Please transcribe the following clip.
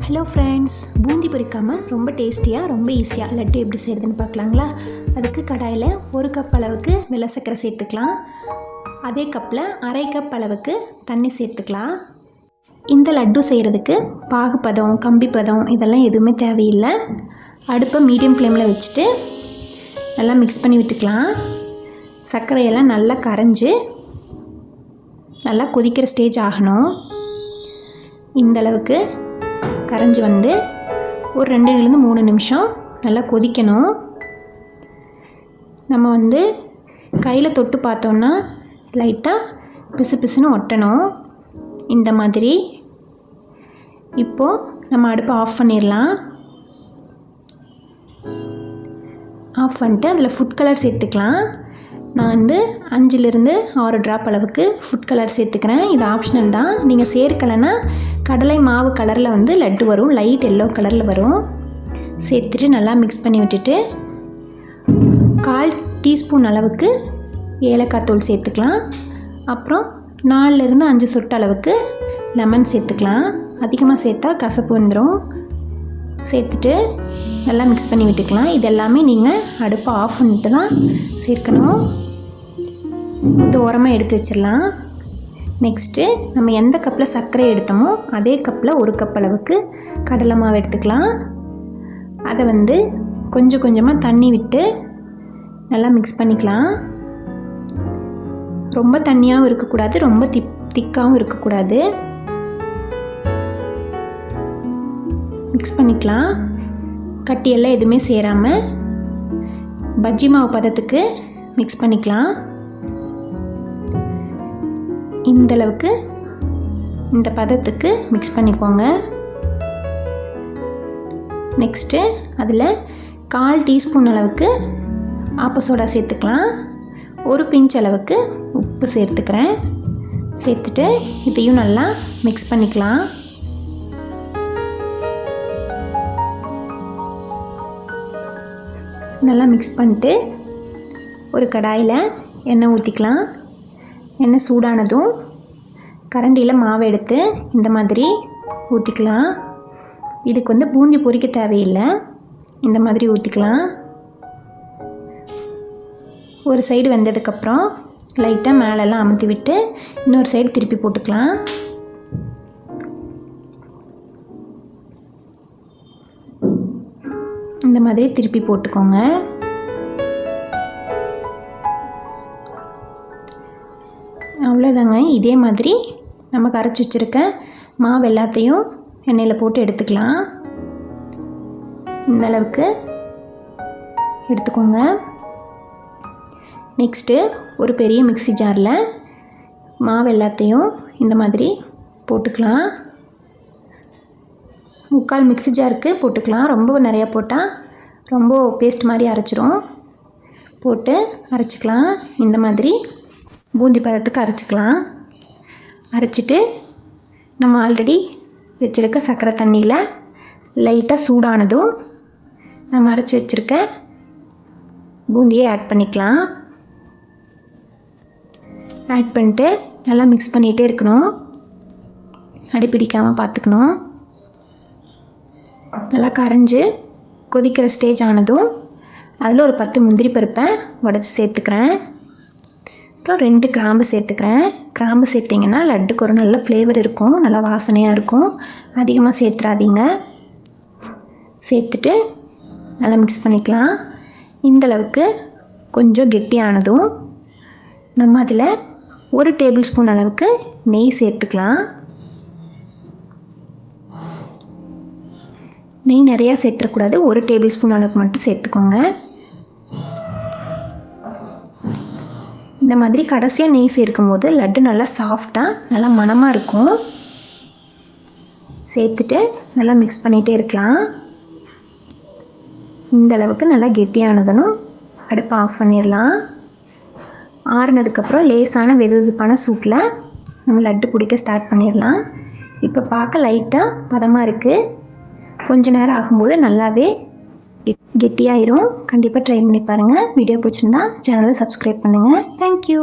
Hello friends, boondi பொரிக்காமல் ரொம்ப டேஸ்டியாக ரொம்ப ஈஸியாக லட்டு எப்படி செய்கிறதுன்னு பார்க்கலாங்களா. அதுக்கு கடாயில் 1 கப் அளவுக்கு வெள்ளை சர்க்கரை சேர்த்துக்கலாம். அதே கப்பில் அரை கப் அளவுக்கு தண்ணி சேர்த்துக்கலாம். இந்த லட்டு செய்கிறதுக்கு பாகுப்பதம், கம்பிப்பதம் இதெல்லாம் எதுவுமே தேவையில்லை. அடுப்பை மீடியம் ஃப்ளேமில் வச்சுட்டு நல்லா மிக்ஸ் பண்ணி விட்டுக்கலாம். சர்க்கரையெல்லாம் நல்லா கரைஞ்சி நல்லா கொதிக்கிற ஸ்டேஜ் ஆகணும். இந்தளவுக்கு கரைஞ்சி வந்து ஒரு 2-3 நிமிஷம் நல்லா கொதிக்கணும். நம்ம வந்து கையில் தொட்டு பார்த்தோன்னா லைட்டாக பிசு பிசுன்னு ஒட்டணும். இந்த மாதிரி. இப்போது நம்ம அடுப்பை ஆஃப் பண்ணிடலாம். ஆஃப் பண்ணிட்டு அதில் ஃபுட் கலர் சேர்த்துக்கலாம். நான் வந்து 5-6 ட்ராப் அளவுக்கு ஃபுட் கலர் சேர்த்துக்கிறேன். இது ஆப்ஷனல் தான். நீங்கள் சேர்க்கலைன்னா கடலை மாவு கலரில் வந்து லட்டு வரும், லைட் எல்லோ கலரில் வரும். சேர்த்துட்டு நல்லா மிக்ஸ் பண்ணி விட்டுட்டு 1/4 டீஸ்பூன் அளவுக்கு ஏலக்காய் தூள் சேர்த்துக்கலாம். அப்புறம் 4-5 சொட்டு அளவுக்கு லெமன் சேர்த்துக்கலாம். அதிகமாக சேர்த்தா கசப்பு வந்துடும். சேர்த்துட்டு நல்லா மிக்ஸ் பண்ணி விட்டுக்கலாம். இது எல்லாமே நீங்கள் அடுப்பை ஆஃப் பண்ணிட்டு தான் சேர்க்கணும். இது ஓரமாக எடுத்து வச்சிடலாம். நெக்ஸ்ட்டு நம்ம எந்த கப்பில் சர்க்கரை எடுத்தோமோ அதே கப்பில் 1 கப் அளவுக்கு கடலை மாவு எடுத்துக்கலாம். அதை வந்து கொஞ்சம் கொஞ்சமாக தண்ணி விட்டு நல்லா மிக்ஸ் பண்ணிக்கலாம். ரொம்ப தண்ணியாகவும் இருக்கக்கூடாது, ரொம்ப திக்காகவும் இருக்கக்கூடாது. மிக்ஸ் பண்ணிக்கலாம். கட்டியெல்லாம் எதுவுமே சேராமல் பஜ்ஜி மாவு பதத்துக்கு மிக்ஸ் பண்ணிக்கலாம். இந்தளவுக்கு இந்த பதத்துக்கு மிக்ஸ் பண்ணிக்கோங்க. நெக்ஸ்ட்டு அதில் 1/4 டீஸ்பூன் அளவுக்கு ஆப்ப சோடா சேர்த்துக்கலாம். 1 பிஞ்ச் அளவுக்கு உப்பு சேர்த்துக்கிறேன். சேர்த்துட்டு இதையும் நல்லா மிக்ஸ் பண்ணிக்கலாம். நல்லா மிக்ஸ் பண்ணிட்டு ஒரு கடாயில் எண்ணெய் ஊற்றிக்கலாம். எண்ணெய் சூடானதும் கரண்டியில் மாவு எடுத்து இந்த மாதிரி ஊற்றிக்கலாம். இதுக்கு வந்து பூந்தி பொரிக்க தேவையில்லை, இந்த மாதிரி ஊற்றிக்கலாம். ஒரு சைடு வெந்ததுக்கப்புறம் லைட்டாக மேலெல்லாம் அமுத்தி விட்டு இன்னொரு சைடு திருப்பி போட்டுக்கலாம். இந்த மாதிரி திருப்பி போட்டுக்கோங்க. அவ்வளோதாங்க. இதே மாதிரி நம்ம கரைச்சி வச்சுருக்க மாவு எல்லாத்தையும் எண்ணெயில் போட்டு எடுத்துக்கலாம். இந்த அளவுக்கு எடுத்துக்கோங்க. நெக்ஸ்ட்டு ஒரு பெரிய மிக்ஸி ஜாரில் மாவு எல்லாத்தையும் இந்த மாதிரி போட்டுக்கலாம். 3/4 மிக்ஸி ஜாருக்கு போட்டுக்கலாம். ரொம்ப நிறையா போட்டால் ரொம்ப பேஸ்ட் மாதிரி அரைச்சிரும். போட்டு அரைச்சிக்கலாம். இந்த மாதிரி பூந்தி பதத்துக்கு அரைச்சிக்கலாம். அரைச்சிட்டு நம்ம ஆல்ரெடி வச்சுருக்க சர்க்கரை தண்ணியில் லைட்டாக சூடானதும் நம்ம அரைச்சி வச்சுருக்க பூந்தியை ஆட் பண்ணிக்கலாம். ஆட் பண்ணிட்டு நல்லா மிக்ஸ் பண்ணிகிட்டே இருக்கணும். அடிப்பிடிக்காமல் பார்த்துக்கணும். நல்லா கரைஞ்சி கொதிக்கிற ஸ்டேஜ் ஆனதும் அதில் ஒரு 10 முந்திரி பருப்பை உடச்சி சேர்த்துக்கிறேன். அப்புறம் 2 கிராம்பு சேர்த்துக்கிறேன். கிராம்பு சேர்த்திங்கன்னா லட்டுக்கு ஒரு நல்ல ஃப்ளேவர் இருக்கும், நல்லா வாசனையாக இருக்கும். அதிகமாக சேர்த்துறாதீங்க. சேர்த்துட்டு நல்லா மிக்ஸ் பண்ணிக்கலாம். இந்தளவுக்கு கொஞ்சம் கெட்டியானதும் நம்ம அதில் 1 டேபிள் ஸ்பூன் அளவுக்கு நெய் சேர்த்துக்கலாம். நெய் நிறையா சேர்த்துக்கூடாது, 1 டேபிள் ஸ்பூன் அளவுக்கு மட்டும் சேர்த்துக்கோங்க. இந்த மாதிரி கடைசியாக நெய் சேர்க்கும் போது லட்டு நல்லா சாஃப்டாக நல்லா மணமாக இருக்கும். சேர்த்துட்டு நல்லா மிக்ஸ் பண்ணிகிட்டே இருக்கலாம். இந்த அளவுக்கு நல்லா கெட்டியானதும் அடுப்பை ஆஃப் பண்ணிடலாம். ஆறுனதுக்கப்புறம் லேசான வெதுவெதுப்பான சூட்டில் நம்ம லட்டு பிடிக்க ஸ்டார்ட் பண்ணிடலாம். இப்போ பார்க்க லைட்டாக பதமாக இருக்குது. கொஞ்ச நேரம் ஆகும்போது நல்லாவே கெட்டியாயிரும். கண்டிப்பாக ட்ரை பண்ணி பாருங்கள். வீடியோ பிடிச்சிருந்தா சேனலை சப்ஸ்கிரைப் பண்ணுங்கள். தேங்க்யூ.